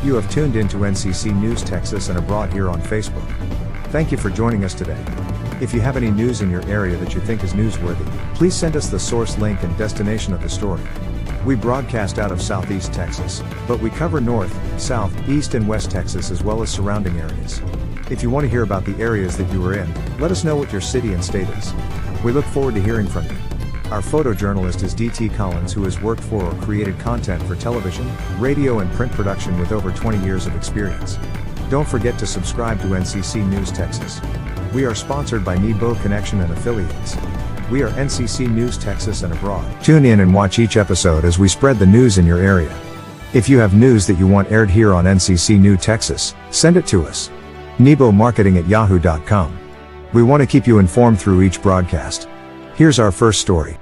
You have tuned into NCC News TeXas and abroad here on Facebook. Thank you for joining us today. If you have any news in your area that you think is newsworthy, please send us the source link and destination of the story. We broadcast out of Southeast Texas, but we cover North, South, East and West Texas as well as surrounding areas. If you want to hear about the areas that you are in, let us know what your city and state is. We look forward to hearing from you. Our photojournalist is DT Collins, who has worked for or created content for television, radio and print production with over 20 years of experience. Don't forget to subscribe to NCC News TeXas. We are sponsored by NeBOE Connection and affiliates. We are NCC News TeXas and abroad. Tune in and watch each episode as we spread the news in your area. If you have news that you want aired here on NCC News TeXas, send it to us. NeBOEmarketing@yahoo.com. We want to keep you informed through each broadcast. Here's our first story.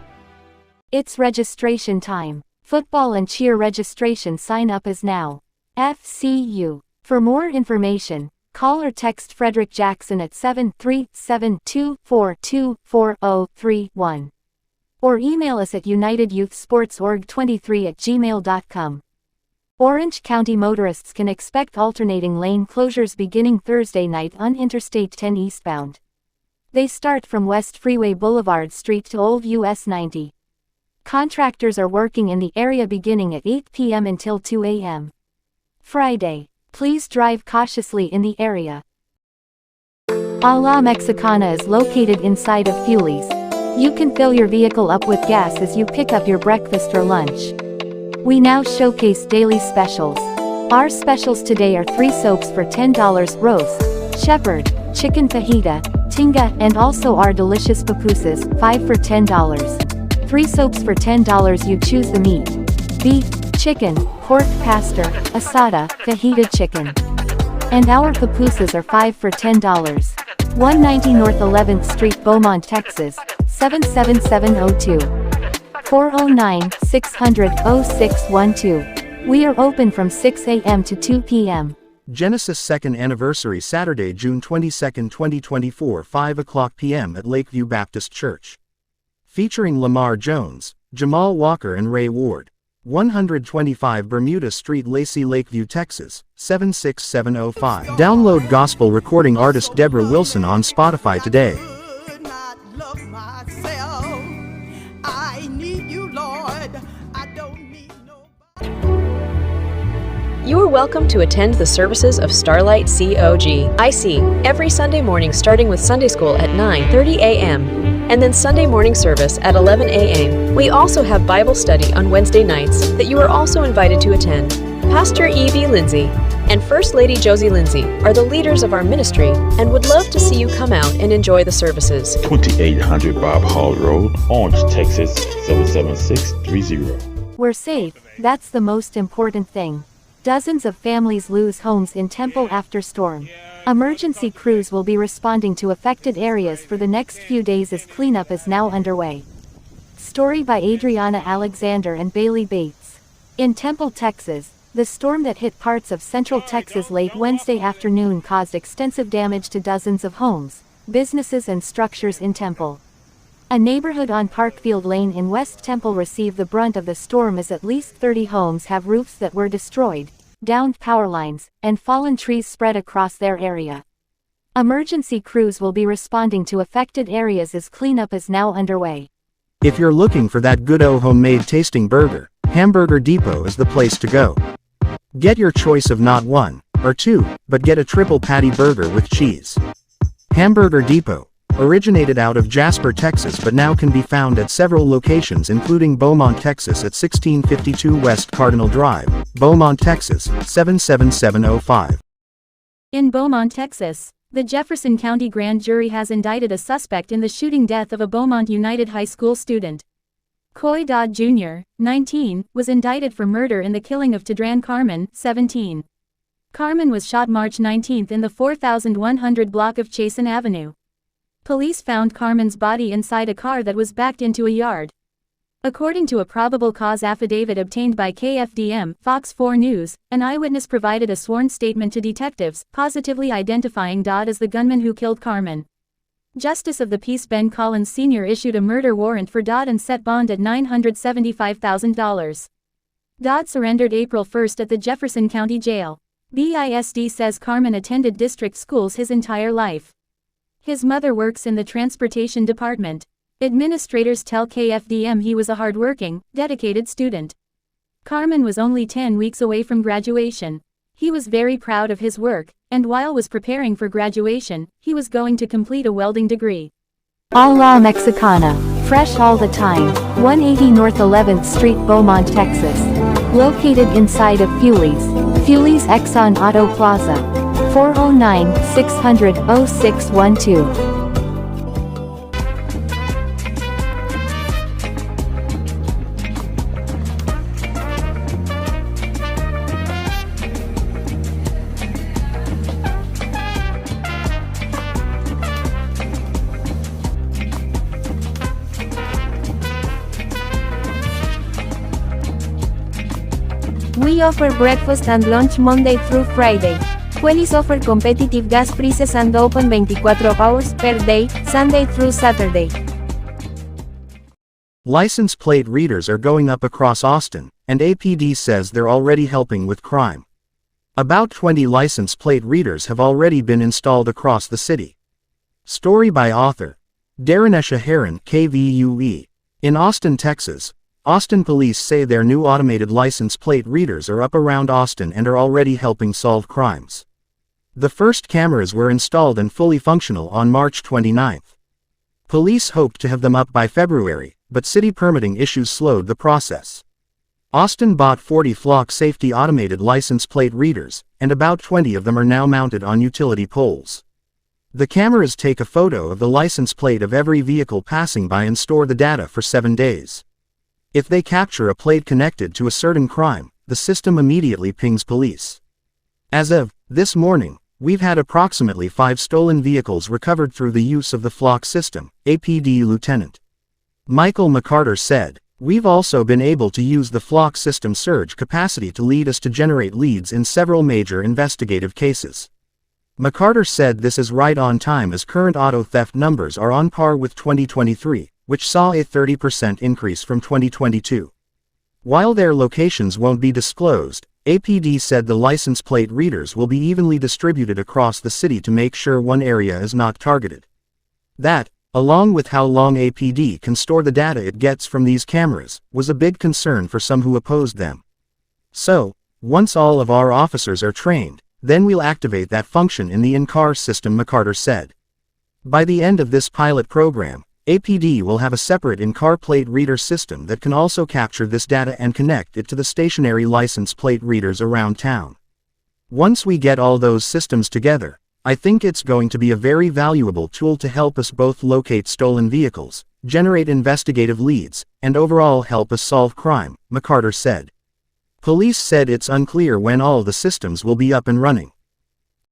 It's registration time. Football and cheer registration sign up is now. FCU. For more information, call or text Frederick Jackson at 737-242-4031. Or email us at unityouthsportsorg23@gmail.com. Orange County motorists can expect alternating lane closures beginning Thursday night on Interstate 10 eastbound. They start from West Freeway Boulevard Street to Old US 90. Contractors are working in the area beginning at 8 p.m. until 2 a.m. Friday. Please drive cautiously in the area. A La Mexicana is located inside of Fuelies. You can fill your vehicle up with gas as you pick up your breakfast or lunch. We now showcase daily specials. Our specials today are 3 soaps for $10, roast, shepherd, chicken fajita, tinga, and also our delicious pupusas, 5 for $10. 3 soaps for $10, you choose the meat. Beef, chicken, pork pastor, asada, fajita chicken. And our pupusas are 5 for $10. 190 North 11th Street, Beaumont, Texas, 77702. 409-600-0612. We are open from 6 a.m. to 2 p.m. Genesis 2nd Anniversary Saturday, June 22, 2024, 5 o'clock p.m. at Lakeview Baptist Church. Featuring Lamar Jones, Jamal Walker and Ray Ward. 125 Bermuda Street, Lacey, Lakeview, Texas, 76705. Download gospel recording artist Deborah Wilson on Spotify today. You are welcome to attend the services of Starlight COG/IC every Sunday morning, starting with Sunday school at 9:30 a.m. and then Sunday morning service at 11 a.m. We also have Bible study on Wednesday nights that you are also invited to attend. Pastor E.V. Lindsay and First Lady Josie Lindsay are the leaders of our ministry and would love to see you come out and enjoy the services. 2800 Bob Hall Road, Orange, Texas, 77630. We're safe, that's the most important thing. Dozens of families lose homes in Temple after storm. Emergency crews will be responding to affected areas for the next few days as cleanup is now underway. Story by Adriana Alexander and Bailey Bates. In Temple, Texas, the storm that hit parts of central Texas late Wednesday afternoon caused extensive damage to dozens of homes, businesses and structures in Temple. A neighborhood on Parkfield Lane in West Temple received the brunt of the storm as at least 30 homes have roofs that were destroyed, downed power lines, and fallen trees spread across their area. Emergency crews will be responding to affected areas as cleanup is now underway. If you're looking for that good homemade tasting burger, Hamburger Depot is the place to go. Get your choice of not 1 or 2, but get a triple patty burger with cheese. Hamburger Depot originated out of Jasper, Texas, but now can be found at several locations including Beaumont, Texas at 1652 West Cardinal Drive, Beaumont, Texas, 77705. In Beaumont, Texas, the Jefferson County Grand Jury has indicted a suspect in the shooting death of a Beaumont United High School student. Coy Dodd Jr., 19, was indicted for murder in the killing of Tadran Carmen, 17. Carmen was shot March 19 in the 4100 block of Chasen Avenue. Police found Carmen's body inside a car that was backed into a yard. According to a probable cause affidavit obtained by KFDM, Fox 4 News, an eyewitness provided a sworn statement to detectives, positively identifying Dodd as the gunman who killed Carmen. Justice of the Peace Ben Collins Sr. issued a murder warrant for Dodd and set bond at $975,000. Dodd surrendered April 1 at the Jefferson County Jail. BISD says Carmen attended district schools his entire life. His mother works in the transportation department. Administrators tell KFDM he was a hardworking, dedicated student. Carmen was only 10 weeks away from graduation. He was very proud of his work, and while was preparing for graduation, he was going to complete a welding degree. A la Mexicana, fresh all the time, 180 North 11th Street, Beaumont, Texas. Located inside of Fulies Exxon Auto Plaza. 409-600-0612. We offer breakfast and lunch Monday through Friday. Wellies offer competitive gas prices and open 24 hours per day, Sunday through Saturday. License plate readers are going up across Austin, and APD says they're already helping with crime. About 20 license plate readers have already been installed across the city. Story by author Daranesha Heron, KVUE. In Austin, Texas, Austin police say their new automated license plate readers are up around Austin and are already helping solve crimes. The first cameras were installed and fully functional on March 29. Police hoped to have them up by February, but city permitting issues slowed the process. Austin bought 40 flock safety automated license plate readers, and about 20 of them are now mounted on utility poles. The cameras take a photo of the license plate of every vehicle passing by and store the data for 7 days. If they capture a plate connected to a certain crime, the system immediately pings police. As of this morning, we've had approximately 5 stolen vehicles recovered through the use of the flock system, APD Lieutenant Michael McCarter said. We've also been able to use the flock system surge capacity to lead us to generate leads in several major investigative cases. McCarter said this is right on time as current auto theft numbers are on par with 2023. Which saw a 30% increase from 2022. While their locations won't be disclosed, APD said the license plate readers will be evenly distributed across the city to make sure one area is not targeted. That, along with how long APD can store the data it gets from these cameras, was a big concern for some who opposed them. So, once all of our officers are trained, then we'll activate that function in the in-car system, McCarter said. By the end of this pilot program, APD will have a separate in-car plate reader system that can also capture this data and connect it to the stationary license plate readers around town. Once we get all those systems together, I think it's going to be a very valuable tool to help us both locate stolen vehicles, generate investigative leads, and overall help us solve crime, McCarter said. Police said it's unclear when all the systems will be up and running.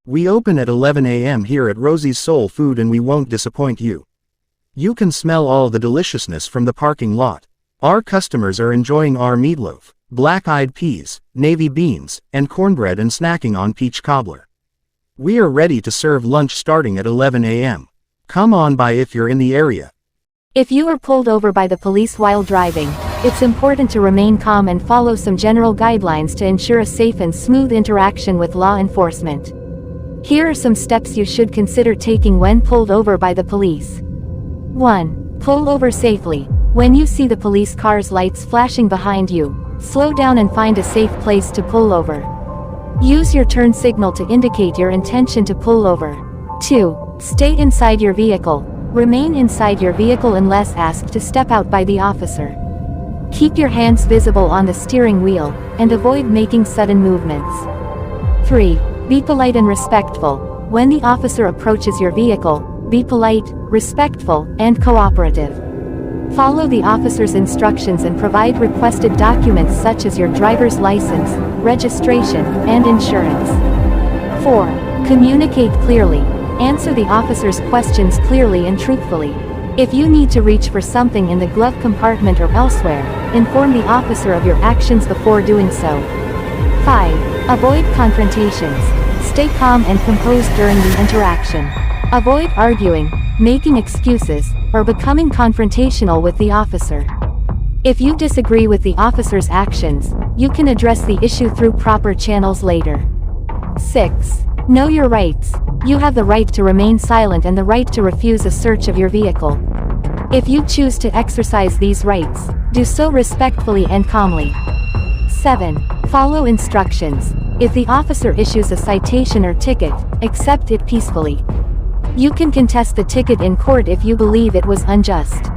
We open at 11 a.m. here at Rosie's Soul Food and we won't disappoint you. You can smell all the deliciousness from the parking lot. Our customers are enjoying our meatloaf, black-eyed peas, navy beans, and cornbread and snacking on peach cobbler. We are ready to serve lunch starting at 11 a.m. Come on by if you're in the area. If you are pulled over by the police while driving, it's important to remain calm and follow some general guidelines to ensure a safe and smooth interaction with law enforcement. Here are some steps you should consider taking when pulled over by the police. 1. Pull over safely. When you see the police car's lights flashing behind you, slow down and find a safe place to pull over. Use your turn signal to indicate your intention to pull over. 2. Stay inside your vehicle. Remain inside your vehicle unless asked to step out by the officer. Keep your hands visible on the steering wheel, and avoid making sudden movements. 3. Be polite and respectful. When the officer approaches your vehicle, be polite, respectful, and cooperative. Follow the officer's instructions and provide requested documents such as your driver's license, registration, and insurance. 4. Communicate clearly. Answer the officer's questions clearly and truthfully. If you need to reach for something in the glove compartment or elsewhere, inform the officer of your actions before doing so. 5. Avoid confrontations. Stay calm and composed during the interaction. Avoid arguing, making excuses, or becoming confrontational with the officer. If you disagree with the officer's actions, you can address the issue through proper channels later. 6. Know your rights. You have the right to remain silent and the right to refuse a search of your vehicle. If you choose to exercise these rights, do so respectfully and calmly. 7. Follow instructions. If the officer issues a citation or ticket, accept it peacefully. You can contest the ticket in court if you believe it was unjust.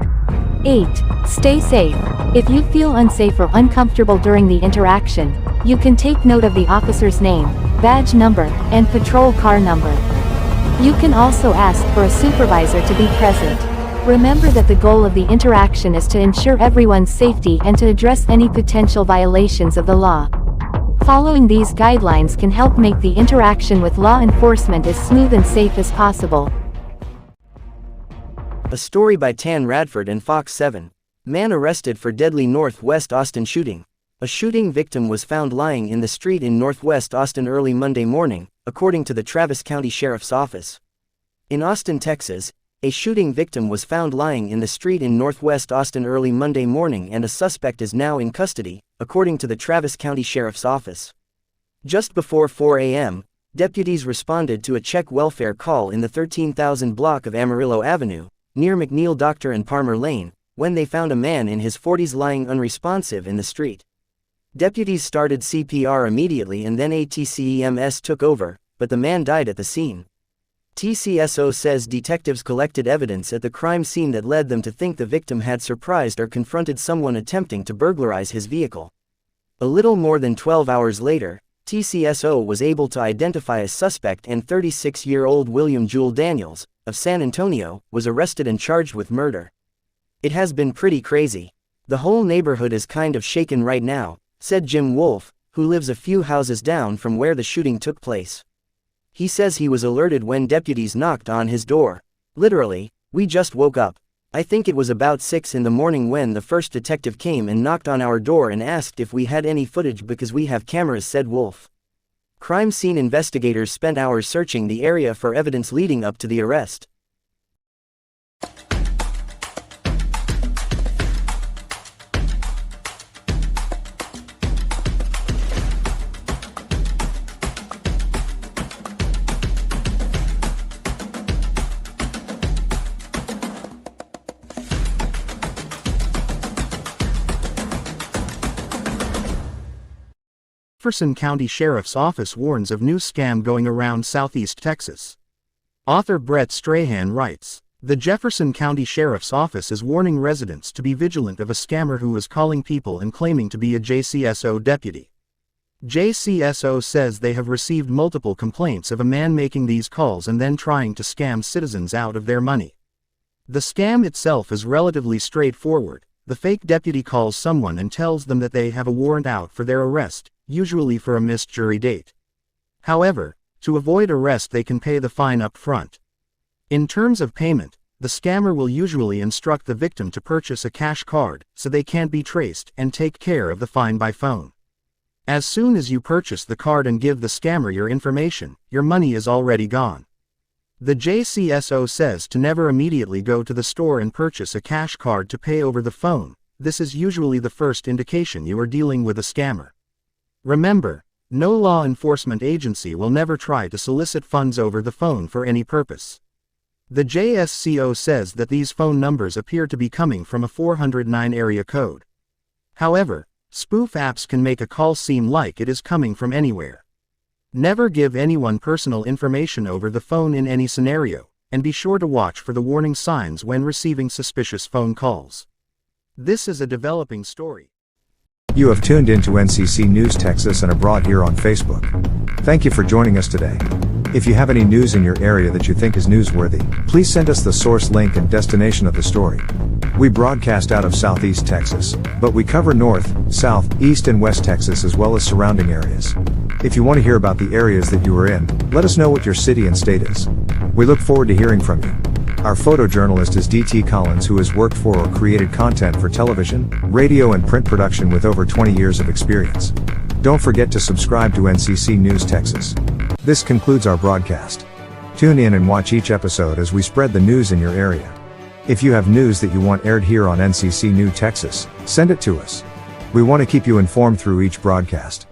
8. Stay safe. If you feel unsafe or uncomfortable during the interaction, you can take note of the officer's name, badge number, and patrol car number. You can also ask for a supervisor to be present. Remember that the goal of the interaction is to ensure everyone's safety and to address any potential violations of the law. Following these guidelines can help make the interaction with law enforcement as smooth and safe as possible. A story by Tan Radford and Fox 7. Man arrested for deadly Northwest Austin shooting. A shooting victim was found lying in the street in Northwest Austin early Monday morning, according to the Travis County Sheriff's Office. In Austin, Texas, a shooting victim was found lying in the street in Northwest Austin early Monday morning and a suspect is now in custody, according to the Travis County Sheriff's Office. Just before 4 a.m., deputies responded to a check welfare call in the 13,000 block of Amarillo Avenue, near McNeil Doctor and Palmer Lane, when they found a man in his 40s lying unresponsive in the street. Deputies started CPR immediately and then ATCEMS took over, but the man died at the scene. TCSO says detectives collected evidence at the crime scene that led them to think the victim had surprised or confronted someone attempting to burglarize his vehicle. A little more than 12 hours later, TCSO was able to identify a suspect, and 36-year-old William Jewel Daniels, of San Antonio, was arrested and charged with murder. "It has been pretty crazy. The whole neighborhood is kind of shaken right now," said Jim Wolf, who lives a few houses down from where the shooting took place. He says he was alerted when deputies knocked on his door. "Literally, we just woke up. I think it was about 6 in the morning when the first detective came and knocked on our door and asked if we had any footage because we have cameras," said Wolf. Crime scene investigators spent hours searching the area for evidence leading up to the arrest. Jefferson County Sheriff's Office warns of new scam going around Southeast Texas. Author Brett Strahan writes, "The Jefferson County Sheriff's Office is warning residents to be vigilant of a scammer who is calling people and claiming to be a JCSO deputy. JCSO says they have received multiple complaints of a man making these calls and then trying to scam citizens out of their money. The scam itself is relatively straightforward. The fake deputy calls someone and tells them that they have a warrant out for their arrest, usually for a missed jury date. However, to avoid arrest they can pay the fine up front. In terms of payment, the scammer will usually instruct the victim to purchase a cash card so they can't be traced and take care of the fine by phone. As soon as you purchase the card and give the scammer your information, your money is already gone. The JCSO says to never immediately go to the store and purchase a cash card to pay over the phone. This is usually the first indication you are dealing with a scammer. Remember, no law enforcement agency will never try to solicit funds over the phone for any purpose. The JSCO says that these phone numbers appear to be coming from a 409 area code. However, spoof apps can make a call seem like it is coming from anywhere. Never give anyone personal information over the phone in any scenario, and be sure to watch for the warning signs when receiving suspicious phone calls. This is a developing story. You have tuned into NCC News TeXas and abroad here on Facebook. Thank you for joining us today. If you have any news in your area that you think is newsworthy, please send us the source link and destination of the story. We broadcast out of Southeast Texas, but we cover North, South, East and West Texas as well as surrounding areas. If you want to hear about the areas that you are in, let us know what your city and state is. We look forward to hearing from you. Our photojournalist is DT Collins, who has worked for or created content for television, radio and print production with over 20 years of experience. Don't forget to subscribe to NCC News TeXas. This concludes our broadcast. Tune in and watch each episode as we spread the news in your area. If you have news that you want aired here on NCC News TeXas, send it to us. We want to keep you informed through each broadcast.